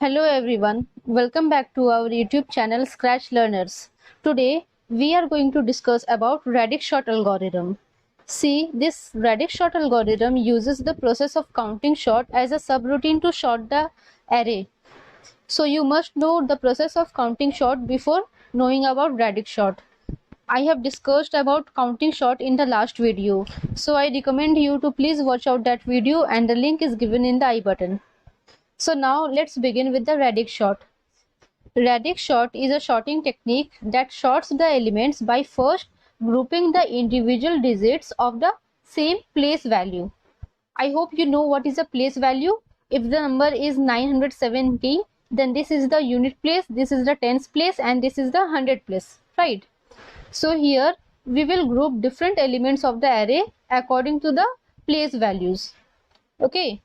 Hello everyone, welcome back to our YouTube channel Scratch Learners. Today we are going to discuss about radix sort algorithm. See, this radix sort algorithm uses the process of counting sort as a subroutine to sort the array. So you must know the process of counting sort before knowing about radix sort. I have discussed about counting sort in the last video, so I recommend you to please watch out that video and the link is given in the I button. So now let's begin with the radix sort. Radix sort is a sorting technique that sorts the elements by first grouping the individual digits of the same place value. I hope you know what is a place value. If the number is 970, then this is the unit place, this is the tens place, and this is the hundred place, right? So here we will group different elements of the array according to the place values. Okay.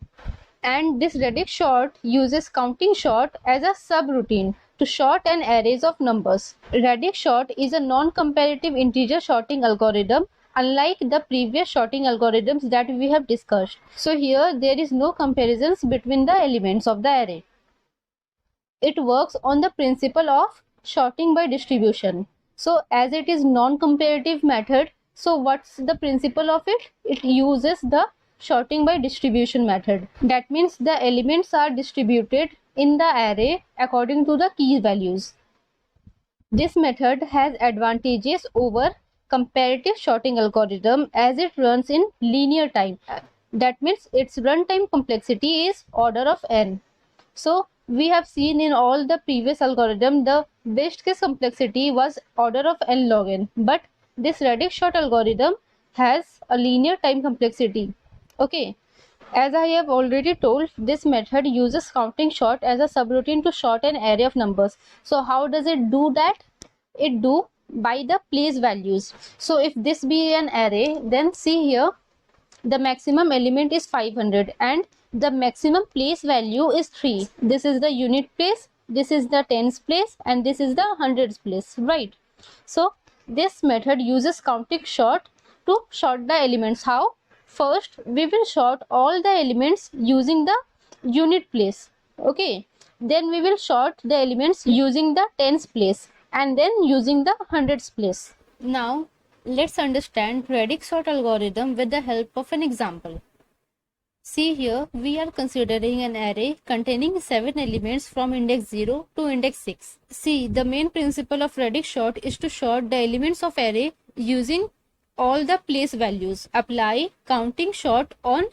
And this radix sort uses counting sort as a subroutine to sort an array of numbers. Radix sort is a non-comparative integer sorting algorithm, unlike the previous sorting algorithms that we have discussed. So here there is no comparisons between the elements of the array. It works on the principle of sorting by distribution. So as it is non-comparative method, so what's the principle of it? It uses the sorting by distribution method. That means the elements are distributed in the array according to the key values. This method has advantages over comparative sorting algorithm as it runs in linear time. That means its runtime complexity is order of n. So we have seen in all the previous algorithm the best case complexity was order of n log n, but this radix sort algorithm has a linear time complexity. Okay, as I have already told, this method uses counting sort as a subroutine to sort an array of numbers. So how does it do that? It do by the place values. So if this be an array, then see here the maximum element is 500 and the maximum place value is 3. This is the unit place, this is the tens place, and this is the hundreds place, right? So this method uses counting sort to sort the elements. How? First we will sort all the elements using the unit place. Okay, then we will sort the elements using the tens place and then using the hundreds place. Now let's understand radix sort algorithm with the help of an example. See here, we are considering an array containing 7 elements from index 0 to index 6. See, the main principle of radix sort is to sort the elements of array using all the place values. Apply counting sort on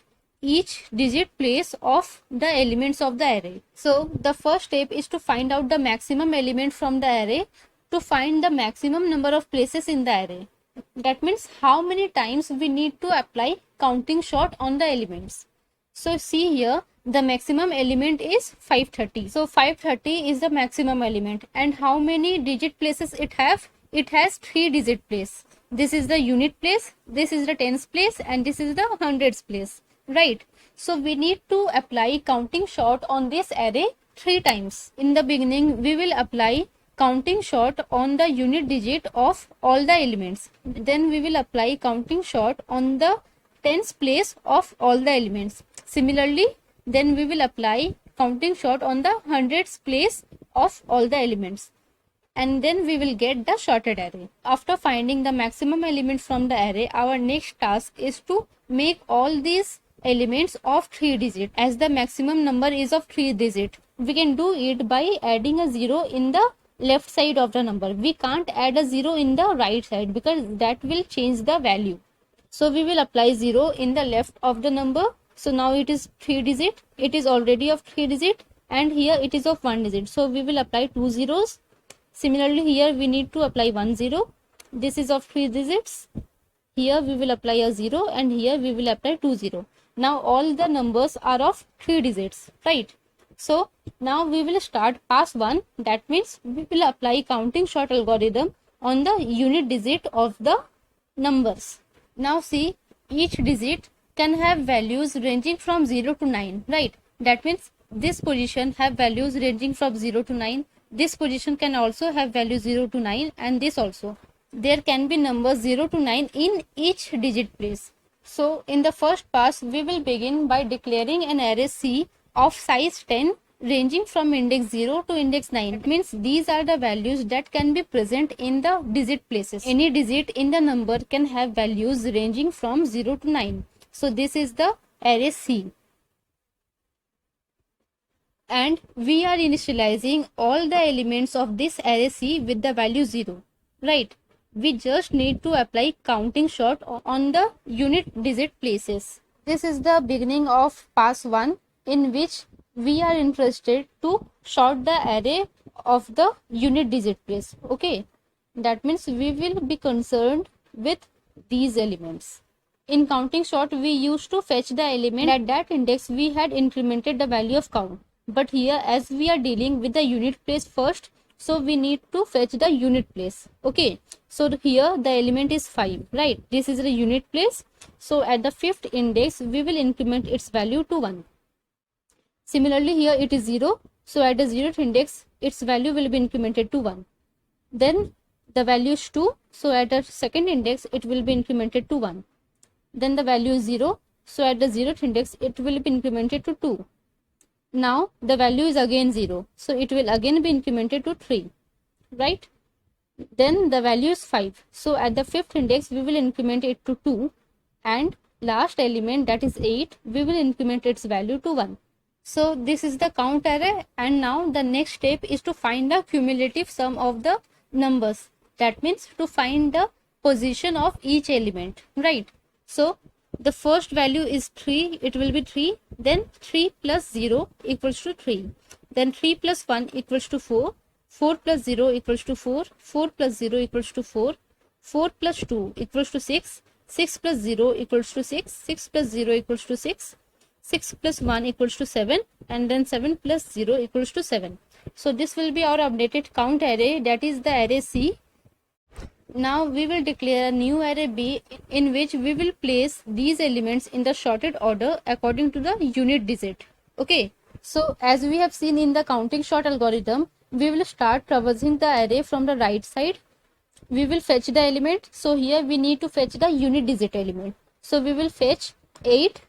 each digit place of the elements of the array. So the first step is to find out the maximum element from the array to find the maximum number of places in the array. That means how many times we need to apply counting sort on the elements. So see here, the maximum element is 530. So 530 is the maximum element. And how many digit places it have? It has 3 digit place. This is the unit place, this is the tens place, and this is the hundreds place, right? So we need to apply counting sort on this array 3 times. In the beginning, we will apply counting sort on the unit digit of all the elements. Then we will apply counting sort on the tens place of all the elements. Similarly, then we will apply counting sort on the hundreds place of all the elements. And then we will get the sorted array. After finding the maximum element from the array, our next task is to make all these elements of 3 digit. As the maximum number is of 3 digit, we can do it by adding a 0 in the left side of the number. We can't add a 0 in the right side because that will change the value. So we will apply 0 in the left of the number. So now it is 3 digit. It is already of 3 digit, and here it is of 1 digit. So we will apply 2 zeros. Similarly, here we need to apply 1 0. This is of 3 digits. Here we will apply a 0, and here we will apply 2 0. Now all the numbers are of 3 digits, right? So now we will start pass 1. That means we will apply counting sort algorithm on the unit digit of the numbers. Now see, each digit can have values ranging from 0 to 9, right? That means this position have values ranging from 0 to 9. This position can also have values 0 to 9, and this also. There can be numbers 0 to 9 in each digit place. So in the first pass, we will begin by declaring an array C of size 10 ranging from index 0 to index 9. It means these are the values that can be present in the digit places. Any digit in the number can have values ranging from 0 to 9. So this is the array C. And we are initializing all the elements of this array C with the value 0. Right? We just need to apply counting sort on the unit digit places. This is the beginning of pass 1, in which we are interested to sort the array of the unit digit place. Okay, that means we will be concerned with these elements. In counting sort, we used to fetch the element at that index we had incremented the value of count. But here, as we are dealing with the unit place first, so we need to fetch the unit place. Okay, so here the element is 5, right? This is the unit place. So at the 5th index, we will increment its value to 1. Similarly, here it is 0. So at the 0th index, its value will be incremented to 1. Then the value is 2. So at the 2nd index, it will be incremented to 1. Then the value is 0. So at the 0th index, it will be incremented to 2. Now the value is again 0. So it will again be incremented to 3. Right? Then the value is 5. So at the 5th index, we will increment it to 2. And last element, that is 8, we will increment its value to 1. So this is the count array, and now the next step is to find the cumulative sum of the numbers. That means to find the position of each element, right? So the first value is 3, it will be 3, then 3 plus 0 equals to 3, then 3 plus 1 equals to 4, 4 plus 0 equals to 4, 4 plus 0 equals to 4, 4 plus 2 equals to 6, 6 plus 0 equals to 6, 6 plus 0 equals to 6, 6 plus 1 equals to 7, and then 7 plus 0 equals to 7. So this will be our updated count array, that is the array C. Now we will declare a new array B, in which we will place these elements in the sorted order according to the unit digit. Okay, so as we have seen in the counting sort algorithm, we will start traversing the array from the right side. We will fetch the element. So here we need to fetch the unit digit element. So we will fetch 8.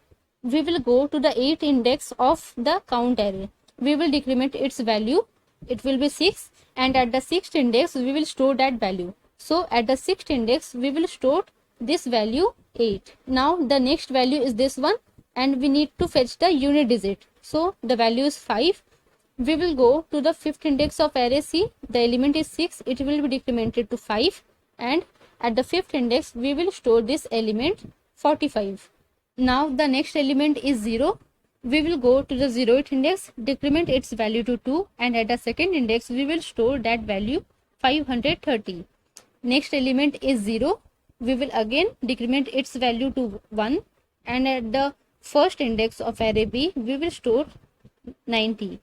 We will go to the 8th index of the count array. We will decrement its value. It will be 6, and at the 6th index we will store that value. So at the 6th index we will store this value 8. Now the next value is this one, and we need to fetch the unit digit. So the value is 5. We will go to the 5th index of array C. The element is 6. It will be decremented to 5, and at the 5th index we will store this element 45. Now the next element is 0. We will go to the 0th index, decrement its value to 2, and at the 2nd index we will store that value 530. Next element is 0. We will again decrement its value to 1, and at the 1st index of array B we will store 90.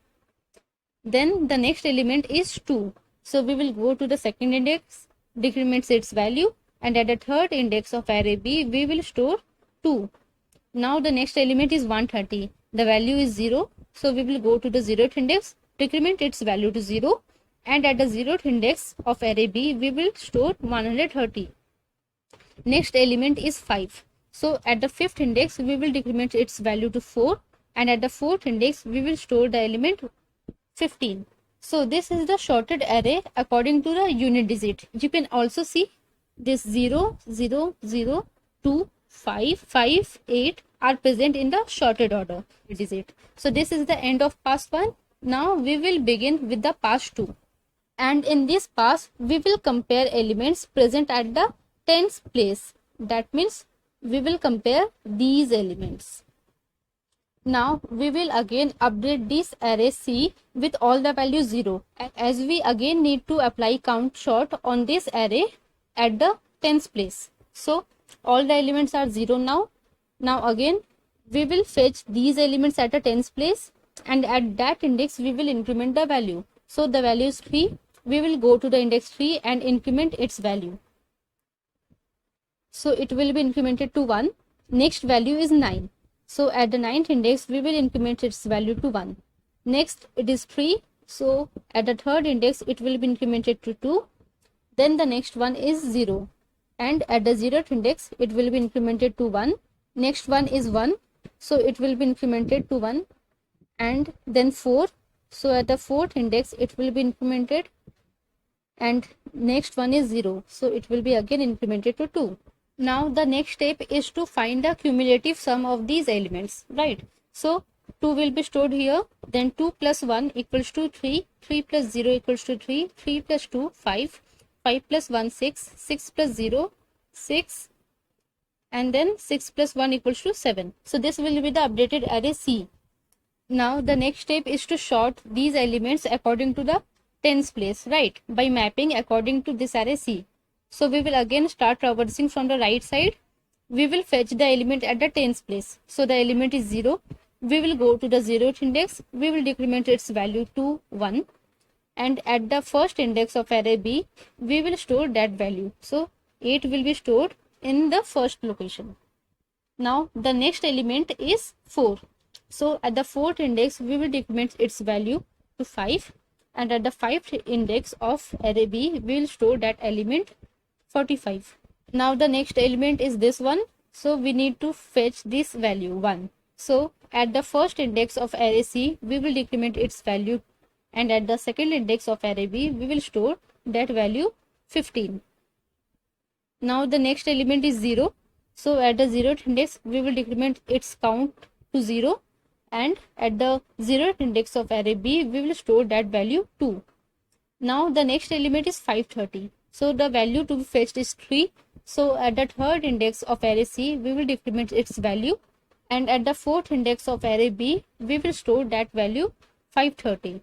Then the next element is 2. So we will go to the 2nd index, decrements its value, and at the 3rd index of array B we will store 2. Now the next element is 130. The value is 0. So we will go to the 0th index, decrement its value to 0, and at the 0th index of array B we will store 130. Next element is 5. So at the 5th index we will decrement its value to 4, and at the 4th index we will store the element 15. So this is the sorted array according to the unit digit. You can also see this 0, 0, 0, 2, 5, 5, 8 are present in the sorted order digit. So this is the end of pass 1. Now we will begin with the pass 2. And in this pass we will compare elements present at the tens place. That means we will compare these elements. Now we will again update this array C with all the values 0, as we again need to apply count sort on this array at the tens place. So all the elements are 0 now. Now again we will fetch these elements at a tens place, and at that index we will increment the value. So the value is 3. We will go to the index 3 and increment its value. So it will be incremented to 1. Next value is 9. So at the 9th index we will increment its value to 1. Next it is 3. So at the 3rd index it will be incremented to 2. Then the next one is 0. And at the 0th index it will be incremented to 1. Next one is 1. So it will be incremented to 1. And then 4. So at the fourth index it will be incremented, and next one is 0, so it will be again incremented to 2. Now the next step is to find the cumulative sum of these elements, right? So 2 will be stored here, then 2 plus 1 equals to 3, 3 plus 0 equals to 3, 3 plus 2 5, 5 plus 1 6, 6 plus 0 6, and then 6 plus 1 equals to 7. So this will be the updated array C. Now the next step is to sort these elements according to the tens place, right? By mapping according to this array C. So we will again start traversing from the right side. We will fetch the element at the tens place. So the element is 0. We will go to the 0th index. We will decrement its value to 1. And at the first index of array B, we will store that value. So 8 will be stored in the first location. Now the next element is 4. So at the fourth index, we will decrement its value to 5. And at the fifth index of array B, we will store that element 45. Now the next element is this one. So we need to fetch this value 1. So at the first index of array C, we will decrement its value. And at the second index of array B, we will store that value 15. Now the next element is 0. So at the 0th index, we will decrement its count to 0. And at the 0th index of array B, we will store that value 2. Now the next element is 530. So the value to be fetched is 3. So at the third index of array C, we will decrement its value. And at the fourth index of array B, we will store that value 530.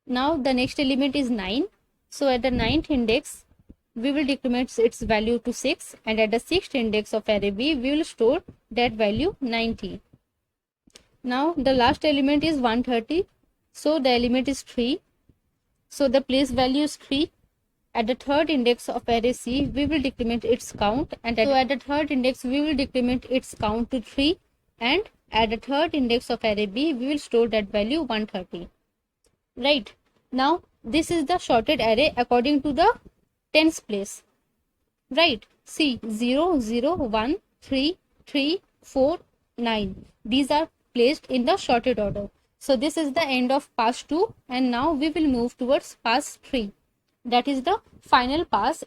Now the next element is 9. So at the ninth index, we will decrement its value to 6. And at the sixth index of array B, we will store that value 90. Now the last element is 130. So the element is 3. So the place value is 3. At the third index of array C, we will decrement its count. And at the third index, we will decrement its count to 3. And at the third index of array B, we will store that value 130. Right. Now this is the sorted array according to the tens place. Right. See, 0, 0, 1, 3, 3, 4, 9. These are placed in the sorted order. So this is the end of pass 2, and now we will move towards pass 3. That is the final pass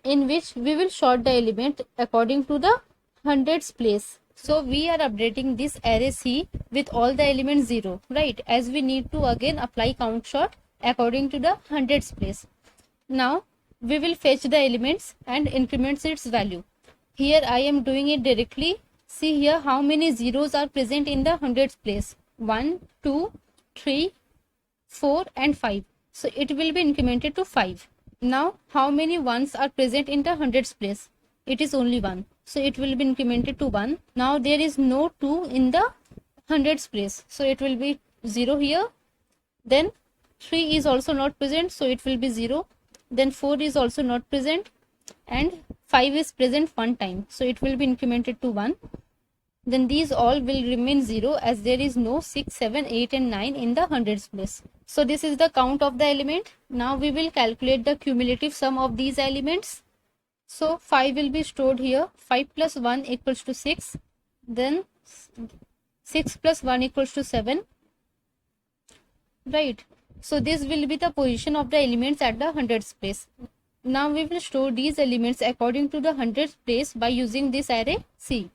in which we will sort the element according to the hundreds place. So we are updating this array C with all the elements 0, right? As we need to again apply count sort according to the hundreds place. Now we will fetch the elements and increment its value. Here I am doing it directly. See here how many zeros are present in the hundreds place. 1, 2, 3, 4 and 5. So it will be incremented to 5. Now how many ones are present in the hundreds place? It is only 1. So it will be incremented to 1. Now there is no 2 in the hundreds place. So it will be 0 here. Then 3 is also not present. So it will be 0. Then 4 is also not present. And 5 is present one time. So it will be incremented to 1. Then these all will remain 0 as there is no 6, 7, 8 and 9 in the hundreds place. So this is the count of the element. Now we will calculate the cumulative sum of these elements. So 5 will be stored here. 5 plus 1 equals to 6. Then 6 plus 1 equals to 7. Right. So this will be the position of the elements at the hundreds place. Now we will store these elements according to the hundreds place by using this array C.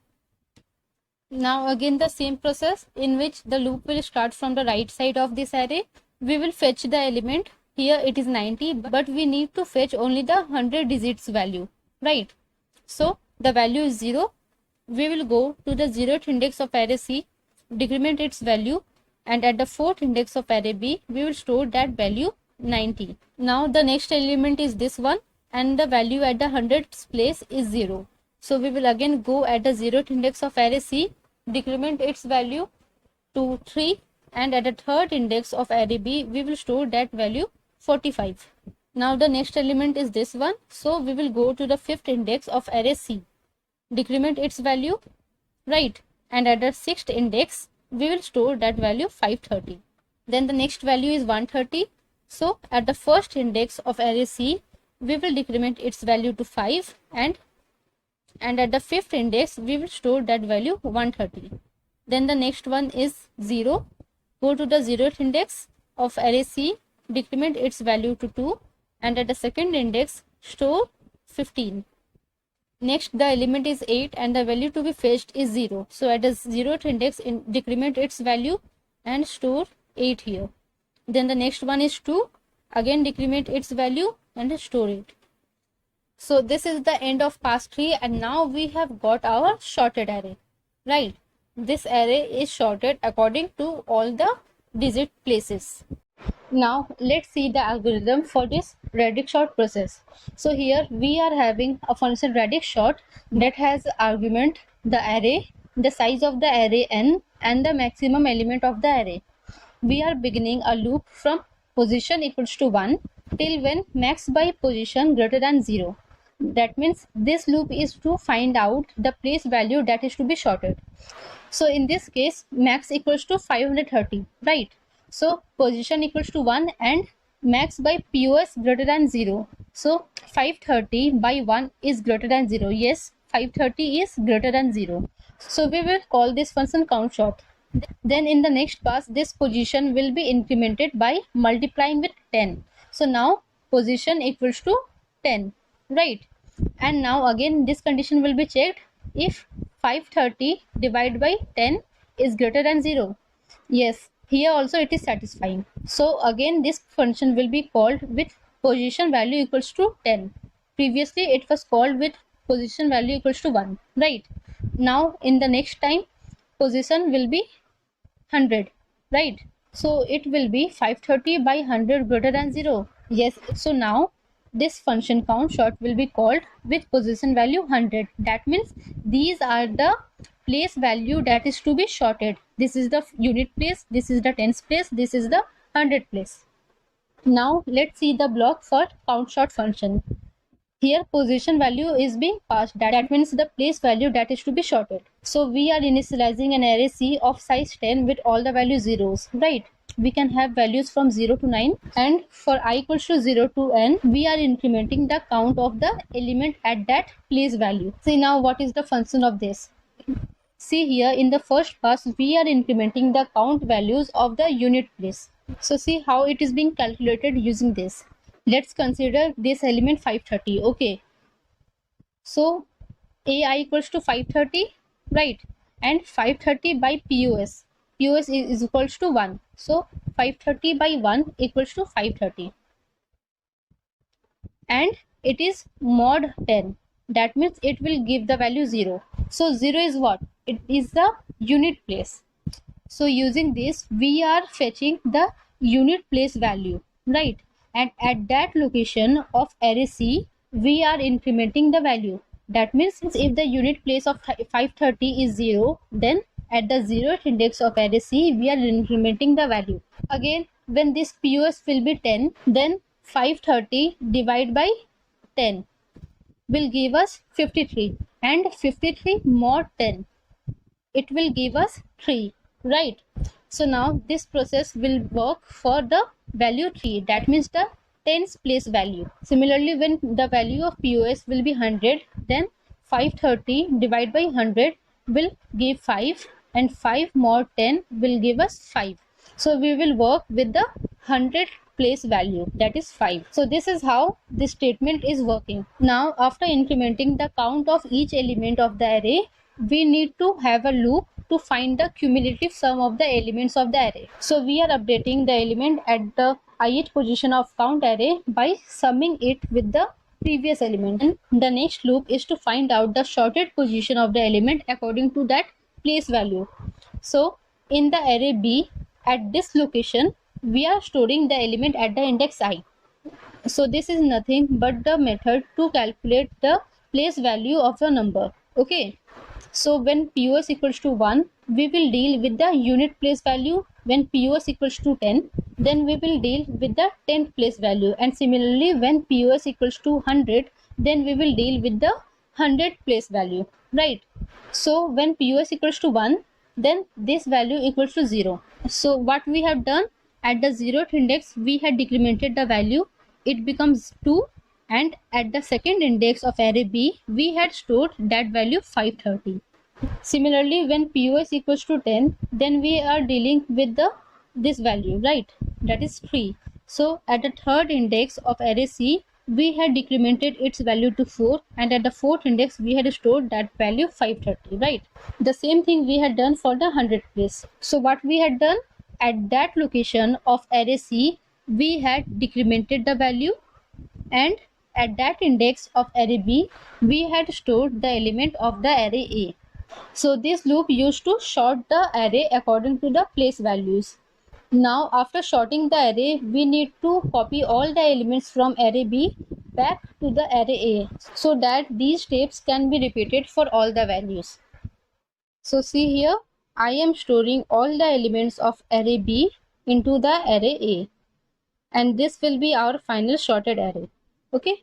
Now again the same process in which the loop will start from the right side of this array. We will fetch the element. Here it is 90, but we need to fetch only the 100 digits value, right? So the value is 0. We will go to the 0th index of array C, decrement its value, and at the 4th index of array B, we will store that value 90. Now the next element is this one, and the value at the hundreds place is 0. So we will again go at the 0th index of array C, decrement its value to 3, and at the third index of array B, we will store that value 45. Now the next element is this one. So we will go to the 5th index of array C, decrement its value, right? And at the 6th index, we will store that value 530. Then the next value is 130. So at the first index of array C, we will decrement its value to 5, and at the 5th index, we will store that value 130. Then the next one is 0. Go to the 0th index, of array C, decrement its value to 2, and at the second index store 15. Next, the element is 8 and the value to be fetched is 0. So at the 0th index, decrement its value and store 8 here. Then the next one is 2, again decrement its value and store it. So this is the end of pass tree, and now we have got our sorted array, right? This array is sorted according to all the digit places. Now let's see the algorithm for this radix sort process. So here we are having a function radix sort that has argument the array, the size of the array n, and the maximum element of the array. We are beginning a loop from position equals to 1 till when max by position greater than 0. That means this loop is to find out the place value that is to be sorted. So in this case, max equals to 530, right? So position equals to 1 and max by POS greater than 0. So 530 by 1 is greater than 0. Yes, 530 is greater than 0. So we will call this function count sort. Then in the next pass, this position will be incremented by multiplying with 10. So now position equals to 10, right? And now again this condition will be checked if 530 divided by 10 is greater than 0. Yes, here also it is satisfying. So again this function will be called with position value equals to 10. Previously it was called with position value equals to 1, right? Now in the next time position will be 100, right? So it will be 530 by 100 greater than 0. Yes, so now this function count sort will be called with position value 100. That means these are the place value that is to be sorted. This is the unit place, this is the tens place, this is the 100 place. Now let's see the block for count sort function. Here position value is being passed, that means the place value that is to be sorted. So we are initializing an array C of size 10 with all the values zeros, right? We can have values from 0 to 9, and for I equals to 0 to n, we are incrementing the count of the element at that place value. See now what is the function of this. See here in the first pass, we are incrementing the count values of the unit place. So see how it is being calculated using this. Let's consider this element 530, okay? So AI equals to 530, right? And 530 by POS. POS is equals to 1. So 530 by 1 equals to 530. And it is mod 10. That means it will give the value 0. So 0 is what? It is the unit place. So using this, we are fetching the unit place value, right? And at that location of array C, we are incrementing the value. That means if the unit place of 530 is 0, then at the 0th index of array C, we are incrementing the value. Again, when this POS will be 10, then 530 divided by 10 will give us 53, and 53 mod 10, it will give us 3, right? So now this process will work for the value 3, that means the tens place value. Similarly, when the value of POS will be 100, then 530 divided by 100 will give 5, and 5 mod 10 will give us 5. So we will work with the 100 place value, that is 5. So this is how this statement is working. Now after incrementing the count of each element of the array, we need to have a loop to find the cumulative sum of the elements of the array. So we are updating the element at the ith position of count array by summing it with the previous element, and the next loop is to find out the sorted position of the element according to that place value. So in the array B, at this location, we are storing the element at the index I. So this is nothing but the method to calculate the place value of a number, okay? So when POS equals to 1, we will deal with the unit place value. When POS equals to 10, then we will deal with the 10th place value. And similarly, when POS equals to 100, then we will deal with the 100th place value, right? So when POS equals to 1, then this value equals to 0. So what we have done, at the 0th index, we had decremented the value. It becomes 2. And at the second index of array B, we had stored that value 530. Similarly, when POS equals to 10, then we are dealing with the this value, right? That is 3. So at the third index of array C, we had decremented its value to 4, and at the fourth index we had stored that value 530, right? The same thing we had done for the 100th place. So what we had done, at that location of array C, we had decremented the value, and at that index of array B, we had stored the element of the array A. So this loop used to sort the array according to the place values. Now after sorting the array, we need to copy all the elements from array B back to the array A, so that these steps can be repeated for all the values. So see here, I am storing all the elements of array B into the array A, and this will be our final sorted array. Okay.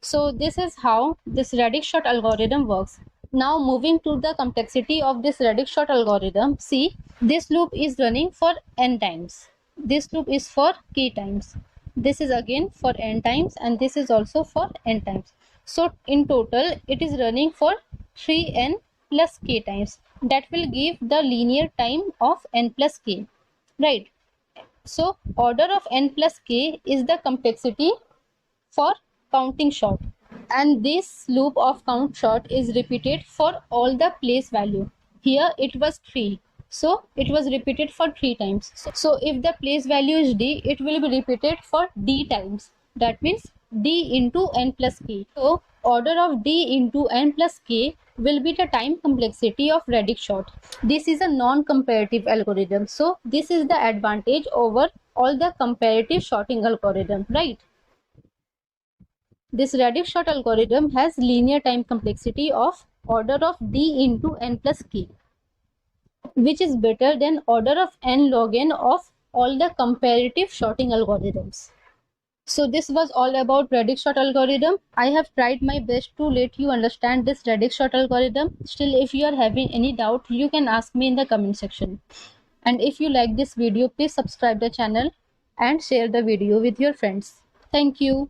So this is how this radix sort algorithm works. Now moving to the complexity of this radix sort algorithm, see, this loop is running for n times. This loop is for k times. This is again for n times, and this is also for n times. So in total, it is running for 3n plus k times. That will give the linear time of n plus k, right? So order of n plus k is the complexity for counting sort, and this loop of count sort is repeated for all the place value. Here it was 3, so it was repeated for 3 times. So if the place value is d, it will be repeated for d times. That means d into n plus k. So order of d into n plus k will be the time complexity of radix sort. This is a non-comparative algorithm, so this is the advantage over all the comparative sorting algorithm, right? This radix sort algorithm has linear time complexity of order of d into n plus k, which is better than order of n log n of all the comparative sorting algorithms. So this was all about radix sort algorithm. I have tried my best to let you understand this radix sort algorithm. Still, if you are having any doubt, you can ask me in the comment section. And if you like this video, please subscribe the channel and share the video with your friends. Thank you.